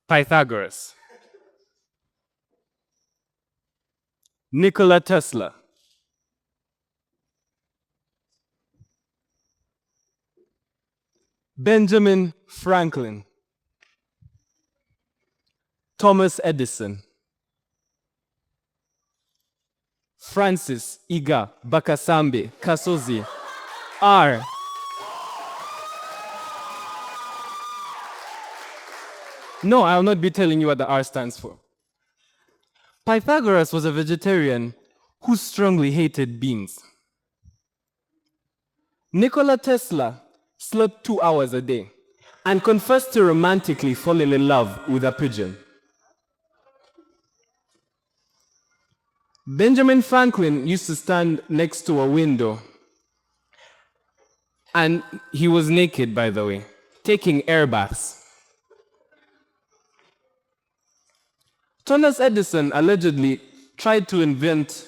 Pythagoras, Nikola Tesla, Benjamin Franklin, Thomas Edison, Francis Iga Bakasambe Kasozi R. No, I'll not be telling you what the R stands for. Pythagoras was a vegetarian who strongly hated beans. Nikola Tesla slept 2 hours a day and confessed to romantically falling in love with a pigeon. Benjamin Franklin used to stand next to a window, and he was naked, by the way, taking air baths. Thomas Edison allegedly tried to invent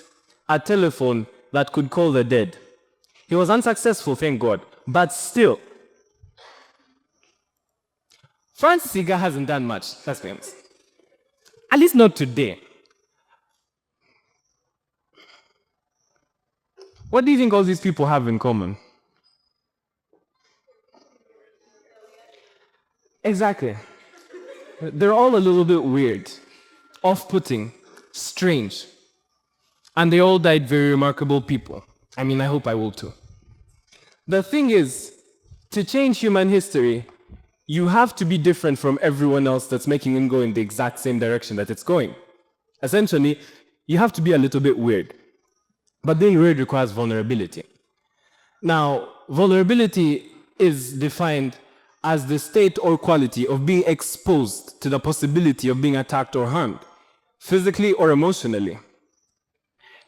a telephone that could call the dead. He was unsuccessful, thank God, but still. Francis Iga hasn't done much, let's be honest. At least not today. What do you think all these people have in common? Exactly. They're all a little bit weird, off-putting, strange. And they all died very remarkable people. I mean, I hope I will too. The thing is, to change human history, you have to be different from everyone else that's making it go in the exact same direction that it's going. Essentially, you have to be a little bit weird. But being weird requires vulnerability. Now, vulnerability is defined as the state or quality of being exposed to the possibility of being attacked or harmed, physically or emotionally.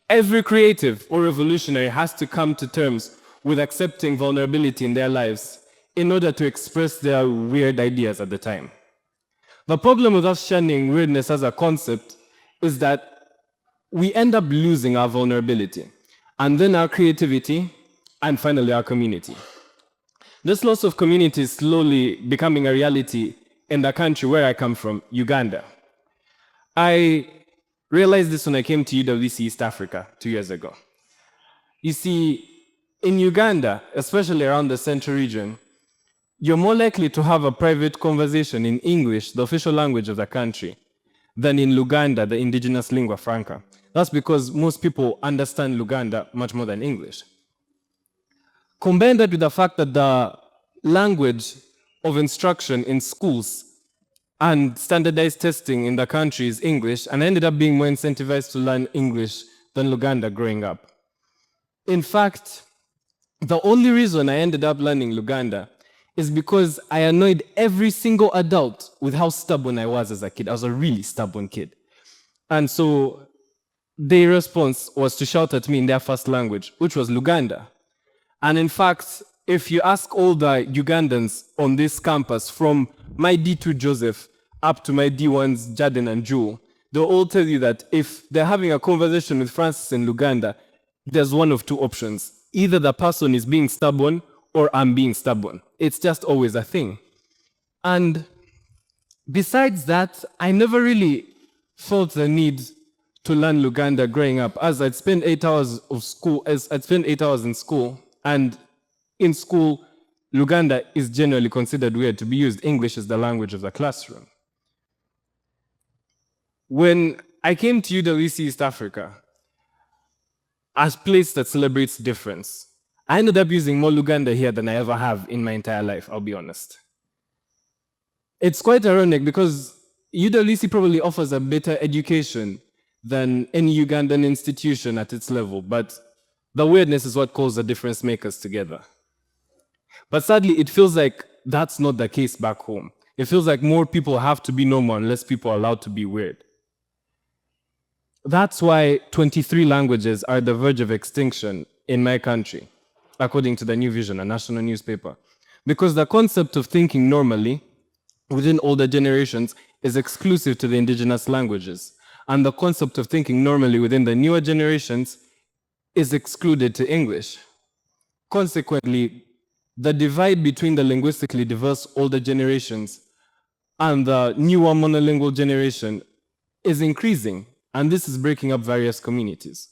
Every creative or revolutionary has to come to terms with accepting vulnerability in their lives in order to express their weird ideas at the time. The problem with us shunning weirdness as a concept is that we end up losing our vulnerability, and then our creativity, and finally our community. This loss of community is slowly becoming a reality in the country where I come from, Uganda. I realized this when I came to UWC East Africa 2 years ago. You see, in Uganda, especially around the central region, you're more likely to have a private conversation in English, the official language of the country, than in Luganda, the indigenous lingua franca. That's because most people understand Luganda much more than English. Combine that with the fact that the language of instruction in schools and standardized testing in the country is English, and I ended up being more incentivized to learn English than Luganda growing up. In fact, the only reason I ended up learning Luganda is because I annoyed every single adult with how stubborn I was as a kid. I was a really stubborn kid. And so their response was to shout at me in their first language, which was Luganda. And in fact, if you ask all the Ugandans on this campus, from my D2 Joseph up to my D1s Jaden and Jewel, they'll all tell you that if they're having a conversation with Francis in Luganda, there's one of two options. Either the person is being stubborn or I'm being stubborn. It's just always a thing. And besides that, I never really felt the need to learn Luganda growing up, as I'd spend 8 hours of school, in school, and in school, Luganda is generally considered weird to be used. English is the language of the classroom. When I came to UWC East Africa, a place that celebrates difference, I ended up using more Luganda here than I ever have in my entire life, I'll be honest. It's quite ironic because UWC probably offers a better education than any Ugandan institution at its level, but the weirdness is what calls the difference makers together. But sadly, it feels like that's not the case back home. It feels like more people have to be normal and less people are allowed to be weird. That's why 23 languages are at the verge of extinction in my country, according to the New Vision, a national newspaper. Because the concept of thinking normally within older generations is exclusive to the indigenous languages. And the concept of thinking normally within the newer generations is excluded to English. Consequently, the divide between the linguistically diverse older generations and the newer monolingual generation is increasing, and this is breaking up various communities.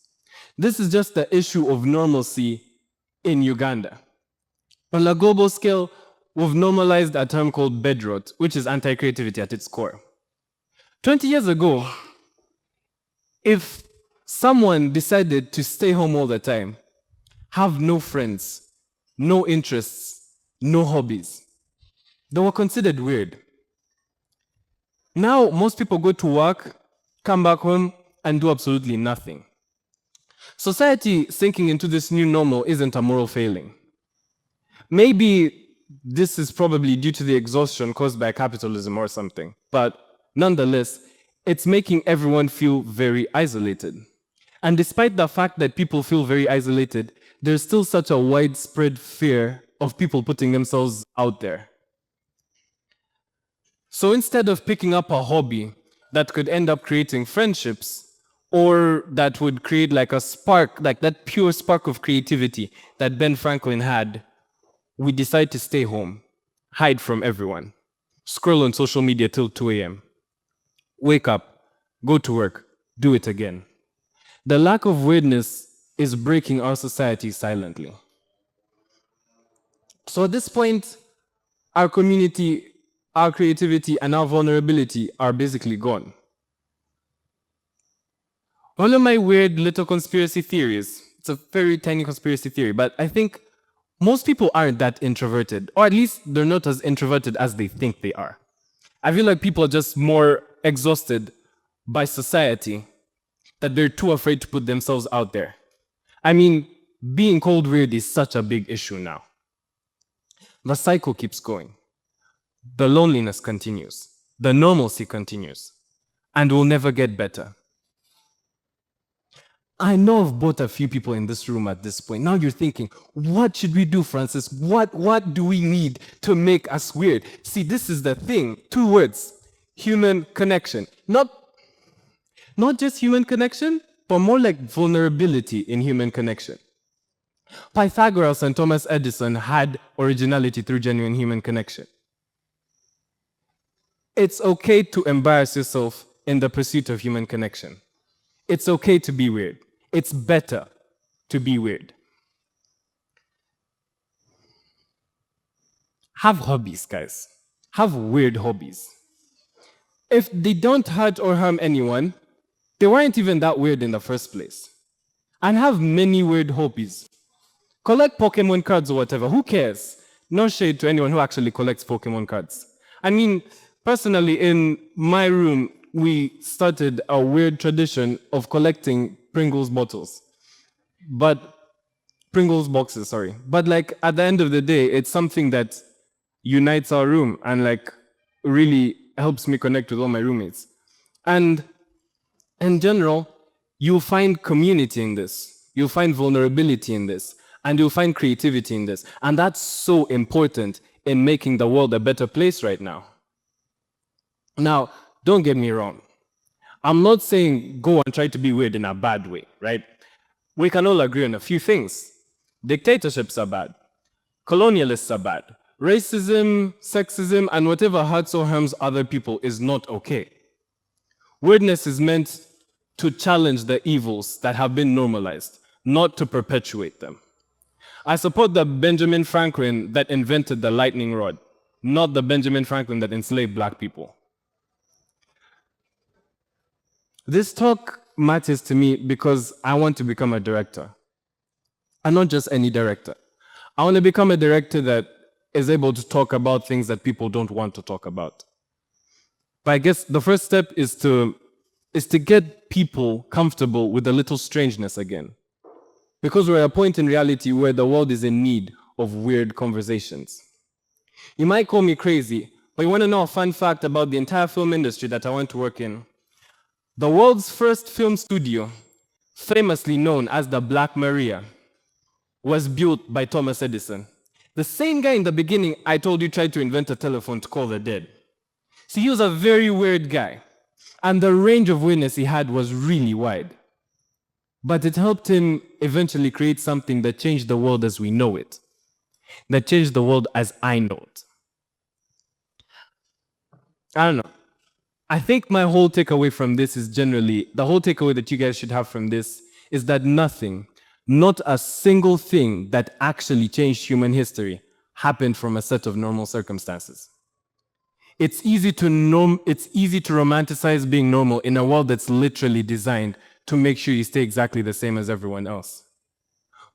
This is just the issue of normalcy in Uganda. On a global scale, we've normalized a term called bedrot, which is anti-creativity at its core. 20 years ago, if someone decided to stay home all the time, have no friends, no interests, no hobbies, they were considered weird. Now, most people go to work, come back home, and do absolutely nothing. Society sinking into this new normal isn't a moral failing. Maybe this is probably due to the exhaustion caused by capitalism or something, but nonetheless, it's making everyone feel very isolated. And despite the fact that people feel very isolated, there's still such a widespread fear of people putting themselves out there. So instead of picking up a hobby that could end up creating friendships, or that would create like a spark, like that pure spark of creativity that Ben Franklin had, we decide to stay home, hide from everyone, scroll on social media till 2 a.m., wake up, go to work, do it again. The lack of weirdness is breaking our society silently. So at this point, our community, our creativity, and our vulnerability are basically gone. All of my weird little conspiracy theories, it's a very tiny conspiracy theory, but I think most people aren't that introverted, or at least they're not as introverted as they think they are. I feel like people are just more exhausted by society that they're too afraid to put themselves out there. I mean, being called weird is such a big issue now. The cycle keeps going. The loneliness continues. The normalcy continues. And will never get better. I know I've brought a few people in this room at this point. Now you're thinking, what should we do, Francis? What do we need to make us weird? See, this is the thing. 2 words. Human connection. Not just human connection, but more like vulnerability in human connection. Pythagoras and Thomas Edison had originality through genuine human connection. It's okay to embarrass yourself in the pursuit of human connection. It's okay to be weird. It's better to be weird. Have hobbies, guys. Have weird hobbies. If they don't hurt or harm anyone, they weren't even that weird in the first place. And have many weird hobbies. Collect Pokemon cards or whatever. Who cares? No shade to anyone who actually collects Pokemon cards. I mean, personally, in my room, we started a weird tradition of collecting Pringles bottles. Pringles boxes, sorry. But like at the end of the day, it's something that unites our room and like really helps me connect with all my roommates. And in general, you'll find community in this. You'll find vulnerability in this. And you'll find creativity in this. And that's so important in making the world a better place right now. Now, don't get me wrong. I'm not saying go and try to be weird in a bad way, right? We can all agree on a few things. Dictatorships are bad. Colonialists are bad. Racism, sexism, and whatever hurts or harms other people is not okay. Weirdness is meant to challenge the evils that have been normalized, not to perpetuate them. I support the Benjamin Franklin that invented the lightning rod, not the Benjamin Franklin that enslaved black people. This talk matters to me because I want to become a director. And not just any director. I want to become a director that is able to talk about things that people don't want to talk about. But I guess the first step is to get people comfortable with a little strangeness again. Because we're at a point in reality where the world is in need of weird conversations. You might call me crazy, but you want to know a fun fact about the entire film industry that I want to work in? The world's first film studio, famously known as the Black Maria, was built by Thomas Edison. The same guy in the beginning I told you tried to invent a telephone to call the dead. See, he was a very weird guy, and the range of weirdness he had was really wide. But it helped him eventually create something that changed the world as we know it, that changed the world as I know it. I don't know. I think my whole takeaway from this is generally the whole takeaway that you guys should have from this is that nothing, not a single thing that actually changed human history happened from a set of normal circumstances. It's easy to romanticize being normal in a world that's literally designed to make sure you stay exactly the same as everyone else.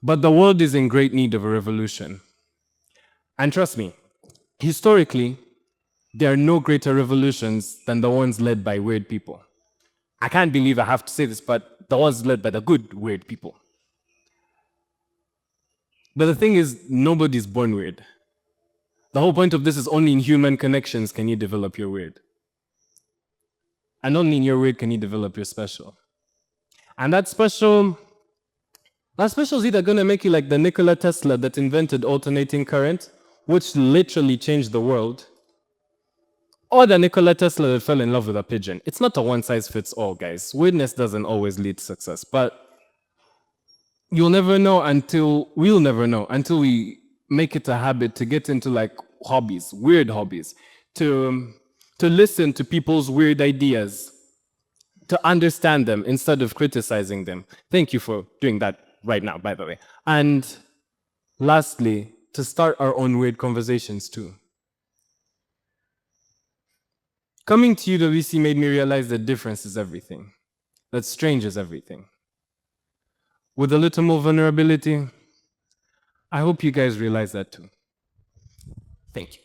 But the world is in great need of a revolution. And trust me, historically, there are no greater revolutions than the ones led by weird people. I can't believe I have to say this, but the ones led by the good weird people. But the thing is, nobody's born weird. The whole point of this is only in human connections can you develop your weird. And only in your weird can you develop your special. And that special is either gonna make you like the Nikola Tesla that invented alternating current, which literally changed the world, or the Nikola Tesla that fell in love with a pigeon. It's not a one size fits all, guys. Weirdness doesn't always lead to success, but we'll never know until we make it a habit to get into like hobbies, weird hobbies, to listen to people's weird ideas, to understand them instead of criticizing them. Thank you for doing that right now, by the way. And lastly, to start our own weird conversations too. Coming to UWC made me realize that difference is everything, that strange is everything. With a little more vulnerability, I hope you guys realize that too. Thank you.